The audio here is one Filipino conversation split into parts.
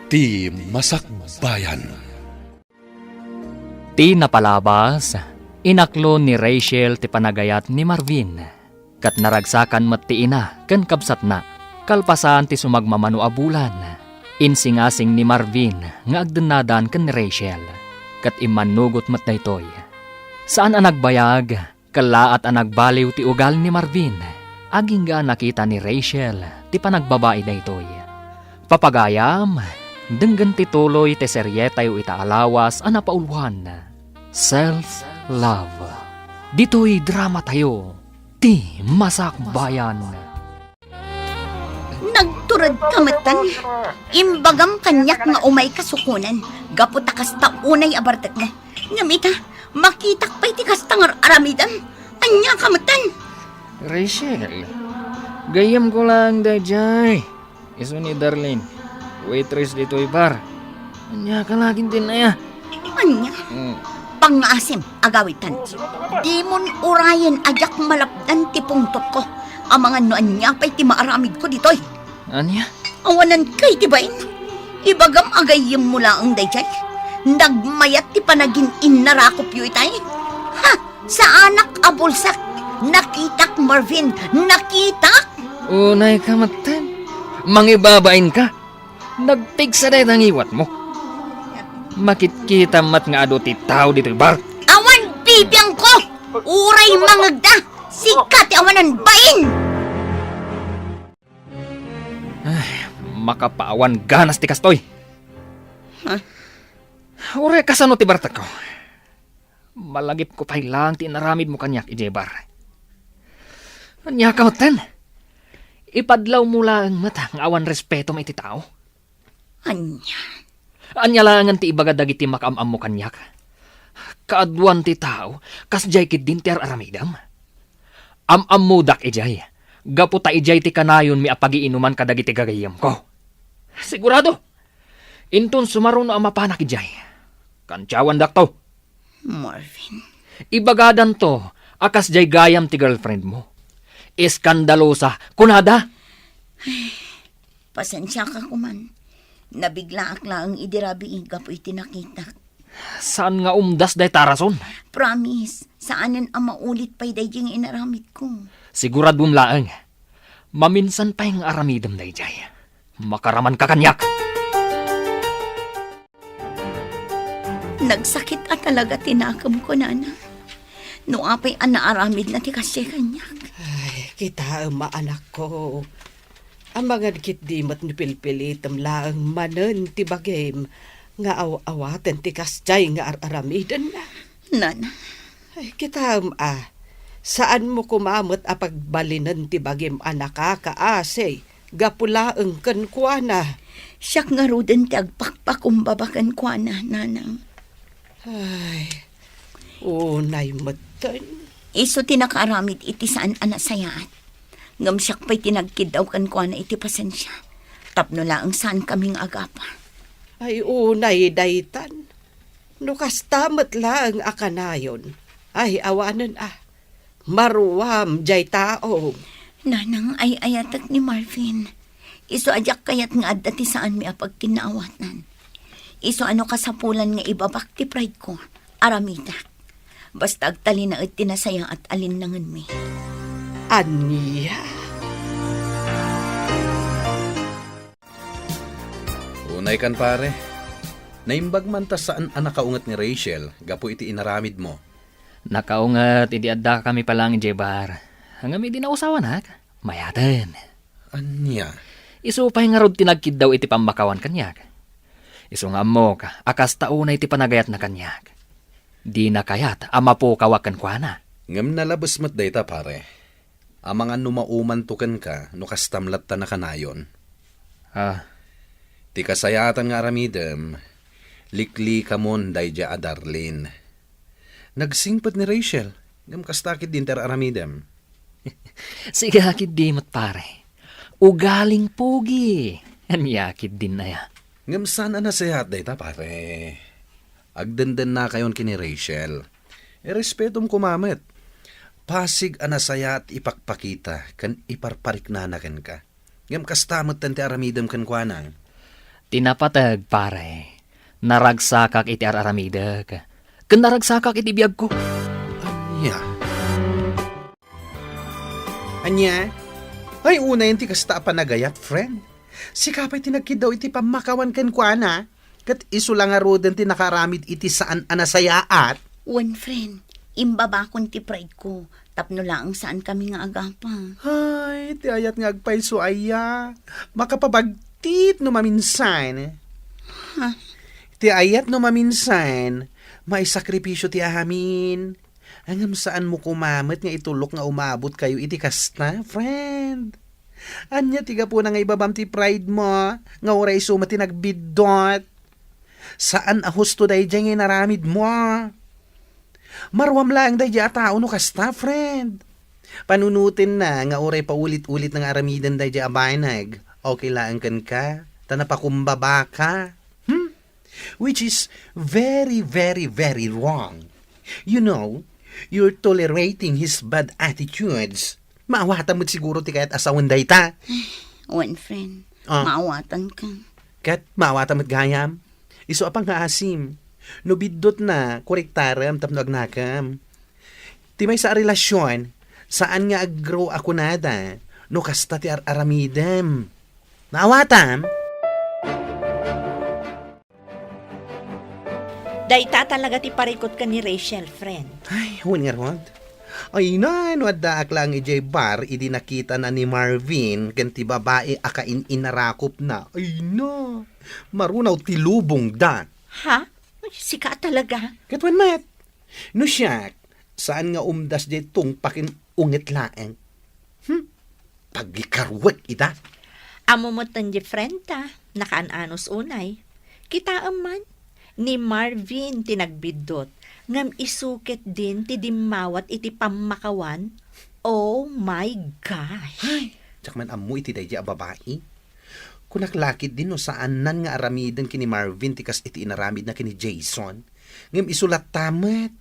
Ti Masakbayan. Ti napalabas, inaklo ni Rachel ti panagayat ni Marvin. Kat naragsakan mat ti ina, ken kabsat na, kalpasan ti sumagmamano a bulan. Insingasing ni Marvin nga agdenadan ken ni Rachel. Kat imanugot mat daytoy. Saan ang nagbayag, kalaat ang nagbaliw ti ugal ni Marvin. Aging nga nakita ni Rachel ti panagbabae daytoy. Papagayam, denggan ti tuloy ti seryetayo itaalawas ang napauluhan. Self-love. Dito'y drama tayo, ti Masakbayan. Nagturad kamatan, imbagam kanyak nga umay kasukunan, gaputa kasta unay abartak na. Ngamita, makitak pa'y ti kastangar aramidan, anya kamatan. Rachel, gayam ko lang dayjay. Iso ni Darlene, waitress dito'y bar. Anya ka laging din na ya. Anya, pangasim agawitan. Di mon urayan ajak malapdan ti pungtot ko. Ang mga no anya pa'y ti maaramid ko dito'y. Anya? Awanan kay ti bain. Ibagam agayam mula ang dayjay. Nagmayat ti panagin inarakop yu itay. Ha, sa anak abulsak. Nakitak, Marvin! Nakitak! Unay ka matan. Mangibabain ka. Nagpigsa dahi ng iwat mo. Makitkita mat nga ado ti tao dito'y bar. Awan bibiyang ko! Uray mangagda! Sikat awanan bain! Makapaawan ganas ti kastoy. Huh? Uray kasano ti barta ko. Malagip ko pa'y lang ti naramid mo kanyak ijebar. Anya ka matan. Ipadlaw mo lang mata ng awan respeto may ti tao. Anya? Anya lang ti ibagadag iti makamam mo kanyak. Kaadwan ti tao, kasjay kid din ti aramidam. Am mo dak ijay. Gaputa ijay ti kanayon mi apagiinuman kadag iti gagayam ko. Sigurado. Intun sumaruno ang mapanak ijay. Kantyawan dak to. Marvin. Ibagadan to, akas jay gayam ti girlfriend mo. Iskandalosa, kunada? Pasensya ka kuman. Nabigla akla ang idirabi igapo iti nakita. Saan nga umdas day tarason? Promise, saanan ang maulit pa'y day yung inaramid ko. Siguradum laang. Maminsan pa yung aramidam day jay. Makaraman ka kanyak. Nagsakit at talaga tinakam ko, nana. No apay ang naaramid na ti kasya kanyak. Ay, kita ang maanak ko. Ang mga kit di mat ni pilpilitam lang manen ti bagim nga awatan ti kasjay nga aramidan na. Nana. Ay, kita saan mo kumamot a pagbalinan ti bagim anaka kaasay gapula ang kankwana. Siyak nga ruden ti agpakpakumbabakan kwa na, nanang. Ay, unay matan. Iso tinakaaramid iti saan anasayaat. Ngam siyak pa'y tinagkid daw kan kwa na iti pasensya. Tapno lang saan kaming agapa. Ay, unay daytan. Nukastamat lang akanayon. Ay, awanan maruwam jay tao. Nanang ay ayatak ni Marvin. Iso ajak kayat nga adda ti saan mi apag kinaawatan. Iso ano kasapulan nga ibabak ti pride ko. Aramita. Basta agtali na at tinasaya at alinlangan mi. Anya? Unay kan pare. Naimbag man ta saan ang nakaungat ni Rachel, gapo iti inaramid mo. Nakaungat, idi adda kami palang ijebar. Hanggang may dinausawan ha? Mayatan. Anya? Iso pa nga rod tinagkid daw iti pambakawan kanyak. Iso nga mo ka, akas tauna iti panagayat na kanyak. Di na kayat, ama po kawakan kwa na. Ngam nalabas mo't dayta pare. Amang ano maumantukan ka, no kastamlat ta na kanayon. Ti kasayatan nga aramidem, likli kamon dayja a Darlene. Nagsingpot ni Rachel, ngam kastakit din ter aramidem. Sige hakid di mo't pare. Ugaling pugi. Anyakid din na ya. Ngam sana nasayat dayta pare. Agdandan na kayon kini Rachel. Respetom kumamet. Pasig anasaya at ipakpakita kan iparparik nanakan ka. Ngam kastamot tante aramidam kan kwanang. Tinapatag, pare. Naragsakak iti araramidag. Kan naragsakak iti biyag ko. Anya? Anya? Ay, una yun ti kasta panagayat, friend. Si kapay tinagkid daw iti pamakawan ken kuana. Kat iso lang nga roden ti nakaramid iti saan anasayaat. Wan, friend. Imbaba kon ti pride ko. Tapno lang saan kami nga agapa. Ay, ti ayat nga agpayso aya. Makapabagtit no maminsan. Ha? Ti ayat no maminsan, may sakripisyo ti ahamin. Angam saan mo kumamet nga itulok nga umabot kayo iti kasta, friend. Anya tiga po na nga ibabam ti pride mo, nga oray suma ti nagbidot. Saan ahusto day dyan nga naramid mo? Marwam lang day dyan tao no kasta, friend. Panunutin na nga oray paulit-ulit ng aramidan day dyan abanag. Okay lang kan ka, tanapakumbaba ka. Which is very, very, very wrong. You know, you're tolerating his bad attitudes. Maawatan mo siguro ti kahit asawan day ta. Wan, friend. Ah. Maawatan ka. Kat maawatan mo't gayam. Iso apang asim. No bidot na, korektaram tapno agnakam. Ti may sa relasyon, saan nga aggrow ako nada, no kasta ti aramidem. Maawatam? Dayta talaga ti parikot ka ni Rachel, friend. Ay, huwag nga Rod. Ay na, no daak lang ijay bar, idi nakita na ni Marvin, ganti babae akain inarakop na. Ay na, marunaw tilubong da. Ha? Sika talaga. Katwan mat. No siyak, saan nga umdas jay tungpakin ungit laeng? Pagikarwag ita. Amo mo tanji friend ta, nakaananos unay. Kita aman, ni Marvin tinagbidot, ngam isukit din ti dimawat iti pamakawan. Oh my gosh. Tsak man amu iti dayja a babae. Kunaklakit din no saan nan nga aramidan kini Marvin tikas iti inaramid na kini Jason. Ngem isulat tamet.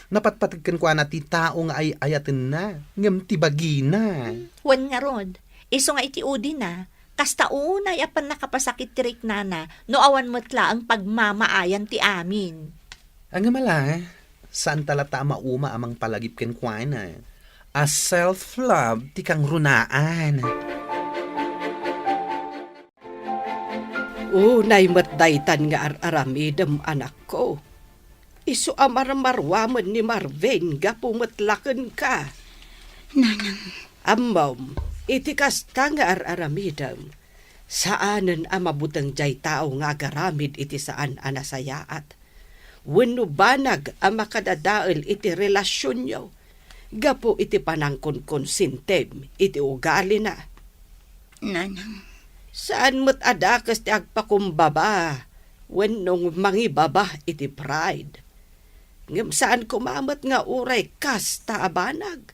Napatpatagkan kwa na ti tao nga ay ayaten na. Ngem ti bagina. Wan nga rod, iso nga iti udi na, kasta unay apan nakapasakit tirik nana, no awan mutla ang pagmamaayan ti amin. Ang mala, saan talata mauma amang palagip ken kwa na. A self-love ti kang runaan. Unay matdaytan nga aramidem anak ko. Isu amar-marwaman ni Marvin ga pumatlaken ka. Nanang, Amom, iti kasta nga aramidem. Saanen amabutang jay tao nga agaramid iti saan anasayaat. Wenno banag ang makadadael iti relasyon nyo. Gapo iti panangkon konsintem iti ugali na. nanang. Saan mo't adakas ti agpakumbaba, wenno mangibaba iti pride. Ngem saan kumamat nga uray kasta abanag.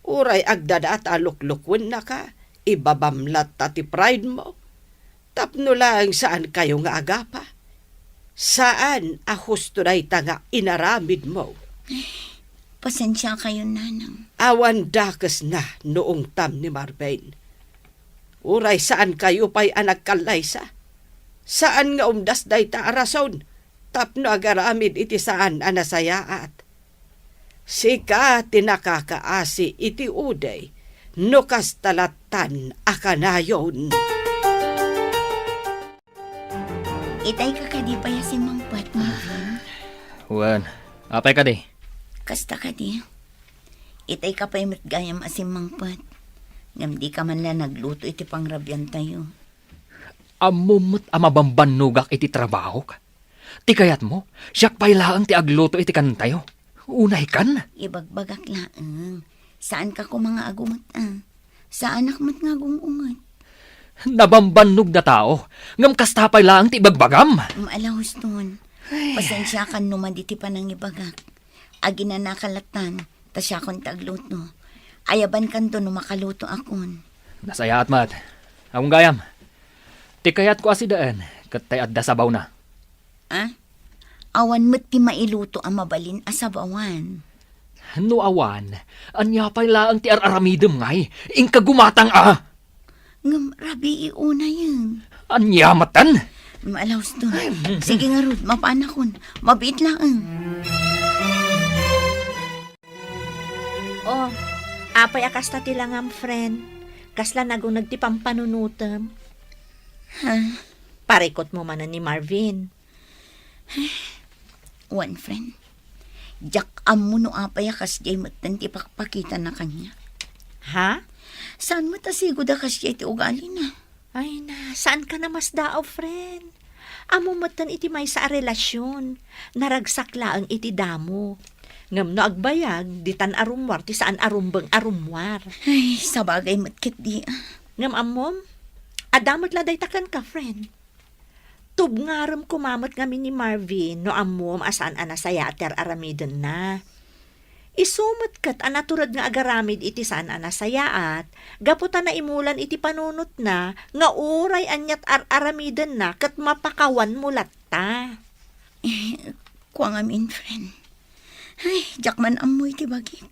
Uray agdadat aluklukwen na ka, ibabamlat ti pride mo. Tapno lang saan kayo nga agapa. Saan ahusto na nga inaramid mo. Pasensya kayo, nanang. Awan dakas na noong tam ni Marvin. Uray saan kayo pa'y anak kalaysa? Saan nga umdas day ta arason? Tapno agaramid iti saan anasayaat. Sika tinakakaasi iti uday, no kastalatan akanayon. Itay ka kadi pa ya si Mangpat, Marvin. Wan, apay ka di. Kasta kadi. Itay ka pa'y matgayam asim Mangpat. Ngam di ka man lang nagluto iti pangrabyan tayo. Amumot amabambanugak iti trabaho ka. Ti kayat mo, siyak pa'y laang ti agluto iti kantayo. Unay kan? Ibagbagak laang. Saan ka ko mga agumat Saan akmat nga gungungat? Nabambannog na tao. Ngam kastapay laang ti ibagbagam. Maalahos nun. Pasensya ka numan diti panang ibagak. Agi na nakalatan, tasya kon tagluto. Ayaban kanto no makaluto akon. Nasaya at mat. Akong gayam. Ti kayat ko asidaan, katay adda sabaw na. Awan mo't ti mailuto ang mabalin asabawan. No awan, anya pa'y laang ti araramidem ngay, ingka gumatang Ngam rabi iuna yun. Anyamatan! Malaos doon. Sige nga, Ruth, mapanakon. Mabit lang. Oh, apay akas ta tilangam, friend. Kasla nagong nagtipang panunutam. Ha? Parikot mo man ni Marvin. One friend. Jak amo no apay akas jay matan ti pakpakita na kanya. Ha? Saan mo tasigo da kas jay ti ugali na? Ay na, saan ka na mas daaw, friend? Amo matan iti may sa relasyon. Naragsak laang iti damo. Ngam no agbayag, di tan arumwar, ti saan arumbang arumwar. Ay, sabagay matkit di. Ngam amom, adamot la daytakan ka, friend. Tubngaram kumamot kami ni Marvin no amom asaan anasaya ter aramiden na. Isumot kat anaturad nga agaramid iti saan anasayaat, gaputan na imulan iti panunot na, nga uray anyat aramiden na kat mapakawan mulat ta. Kuang amin, friend. Ay, jak man amoy ti bagit.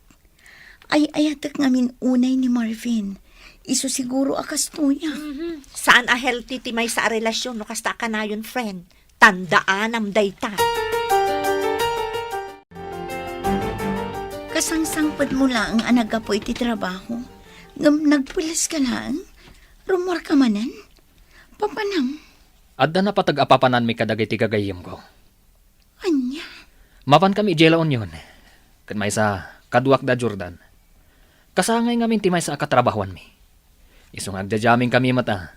Ay, ayatak ngamin unay ni Marvin. Iso siguro akas tuya. Saan a healthy ti may sa relasyon no kasta ka na yun, friend? Tandaan am dayta. Kasangsangpad mo lang ang anagapo iti trabaho. Ngam nagpulis ka lang. Rumor ka manan. Papanam. Adda na patag-apapanan mi kadagay ti gagayim ko. Anya. Mapan kami jela onyon. Kan may sa kaduak da Jordan. Kasangay ngamin ti may sa akatrabahuan mi. Isong agdajaming kami mata.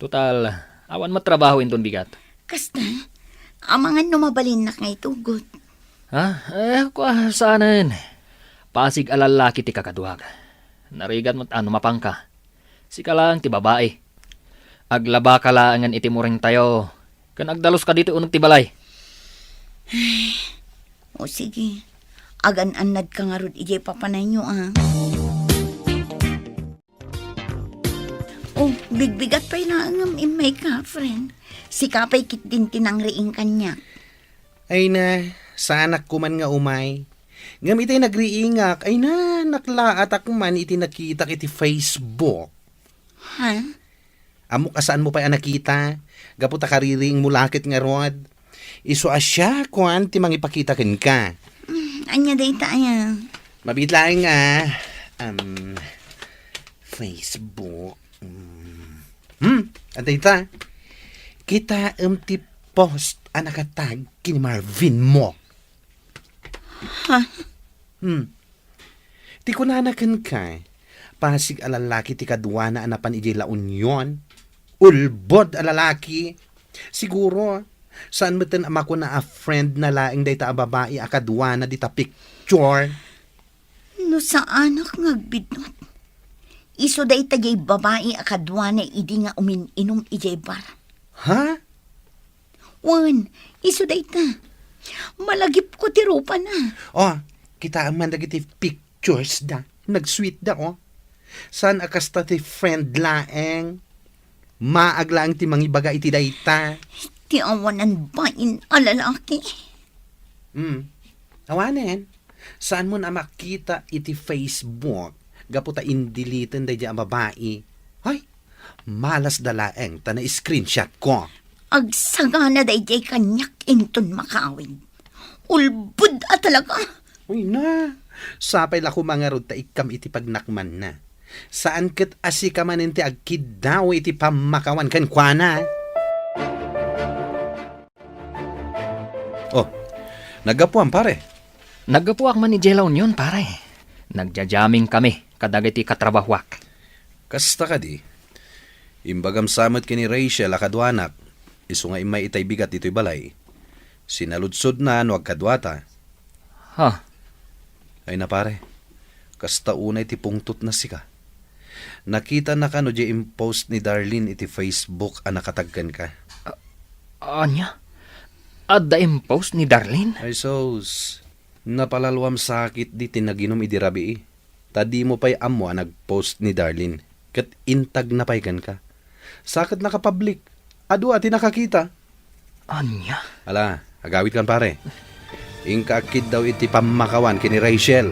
Total, awan matrabaho inton bigat. Kasta, amangan numabalin na ngay tugot. Ha? Saanan? Pasig alalaki ti kakaduag. Narigat mo't ano mapangka. Sika lang ti babae. Aglaba ka laangan iti muring tayo. Kan agdalos ka dito unong ti balay. O sige, agan-anad ka nga rod ijay papanay nyo Oh, bigbigat pa'y naangam imay ka, friend. Si kapay kit din tinangriing kanya. Ay na, sa anak ko man nga umay. Ngam iti nagriingak, ay na, naklaat ak man iti nakita iti Facebook. Ha? Amok asaan mo pa'y nakita? Gaputa kariring mulakit nga rod. Iso asya, kuan, ti mangipakita ken ka. Anya day tayo. Mabitlaing nga, Facebook. Antay ta. Kita ti post anakatag kini Marvin mo. Ha? Ti kunanakan ka. Pasig alalaki ti kadwa na anapan ijay la union. Ulbod alalaki. Siguro, saan mo tin ama ko na a friend na laing day ta a babae akadwa na di ta picture. No sa anak ngagbidot. Iso day tagay babae akadwa na idi nga umin-inom ijay bar. Ha? Wan, iso day ta. Malagip ko ti rupa na. Oh, kita ang man dagiti pictures da. Nag-sweet da, oh. San akasta ti friend laeng. Maaglaang ti mangibaga iti dayta. Ti awanan bain alalaki. Awanen. Saan mo na makita iti Facebook? Gaputa indilitan da ang babae. Ay, malas dalaeng ta na screenshot ko. Agsagana day jay kanyak inton makawin. Ulbud at talaga. Uy na, sapay la ko mga rod ta ikam iti pagnakman na. Saan kat asi ka man iti agkid daw iti pamakawan kan kwana? Oh, nagapuan pare. Naggapuak man ni Jela Union, pare. Nagjajaming kami, kadagay ti katrabahuak. Kasta ka di. Imbagam samat kini Rachel akadwanak. Iso nga imay itay bigat ito'y balay. Sinaludsod na no agkadwata. Ha? Ay na pare, kasta unay ti pungtot na sika. Nakita na ka no di impost ni Darlene iti Facebook anakatagkan ka. Anya? Adda impost ni Darlene? Ay sos, napalalwam sakit di tinaginom idirabi. Tadi mo pa'y amo nagpost ni Darlene. Kat intag na pa'y ka. Sakit nakapublic. Adu ati nakakita. Anya? Ala, agawit kan pare. Ingka akid daw iti pamakawan kini Rachel.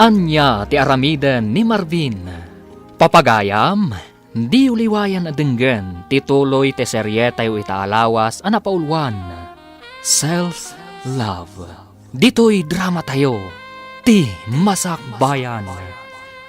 Anya ti aramidan ni Marvin. Papagayam, di uliwayan adenggan tituloy ti serye tayo itaalawas anapaulwan. Self-love. Dito'y drama tayo. Ti Masakbayan.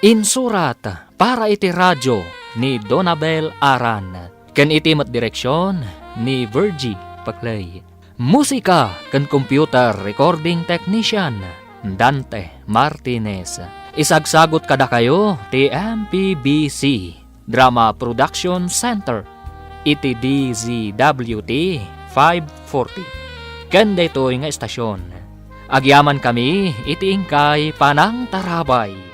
Insurat para iti radyo ni Donabel Aran. Ken iti mat direksyon ni Virgie Paclay. Musika ken computer recording technician Dante Martinez. Isagsagot kada kayo ti MPBC Drama Production Center iti DZWT 540. Ken daytoy nga estasyon. Agyaman kami iti ingkay Panang Tarabay.